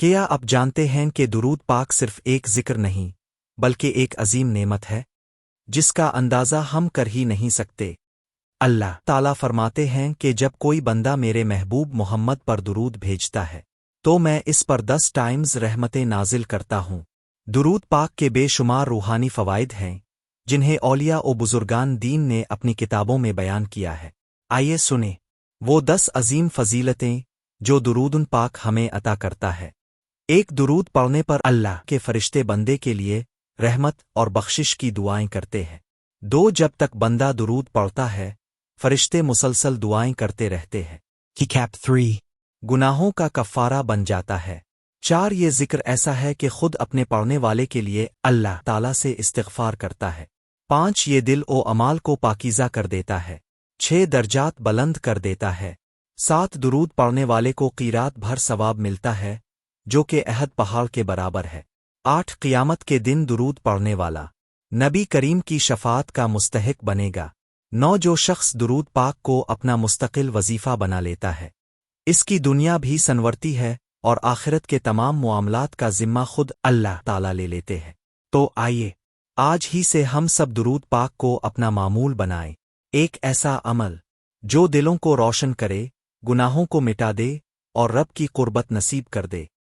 کیا آپ جانتے ہیں کہ درود پاک صرف ایک ذکر نہیں بلکہ ایک عظیم نعمت ہے جس کا اندازہ ہم کر ہی نہیں سکتے؟ اللہ تعالیٰ فرماتے ہیں کہ جب کوئی بندہ میرے محبوب محمد پر درود بھیجتا ہے تو میں اس پر 10 ٹائمز رحمتیں نازل کرتا ہوں۔ درود پاک کے بے شمار روحانی فوائد ہیں جنہیں اولیاء و بزرگان دین نے اپنی کتابوں میں بیان کیا ہے۔ آئیے سنیں وہ 10 عظیم فضیلتیں جو درود پاک ہمیں عطا کرتا ہے۔ ایک، درود پڑھنے پر اللہ کے فرشتے بندے کے لیے رحمت اور بخشش کی دعائیں کرتے ہیں۔ 2، جب تک بندہ درود پڑھتا ہے فرشتے مسلسل دعائیں کرتے رہتے ہیں۔ 3، گناہوں کا کفارہ بن جاتا ہے۔ 4، یہ ذکر ایسا ہے کہ خود اپنے پڑھنے والے کے لیے اللہ تعالیٰ سے استغفار کرتا ہے۔ 5، یہ دل و اعمال کو پاکیزہ کر دیتا ہے۔ 6، درجات بلند کر دیتا ہے۔ 7، درود پڑھنے والے کو قیرات بھر ثواب ملتا ہے جو کہ احد پہاڑ کے برابر ہے۔ 8، قیامت کے دن درود پڑھنے والا نبی کریم کی شفاعت کا مستحق بنے گا۔ 9، جو شخص درود پاک کو اپنا مستقل وظیفہ بنا لیتا ہے اس کی دنیا بھی سنورتی ہے اور آخرت کے تمام معاملات کا ذمہ خود اللہ تعالیٰ لے لیتے ہیں۔ تو آئیے آج ہی سے ہم سب درود پاک کو اپنا معمول بنائیں، ایک ایسا عمل جو دلوں کو روشن کرے، گناہوں کو مٹا دے اور رب کی قربت نصیب کر دے۔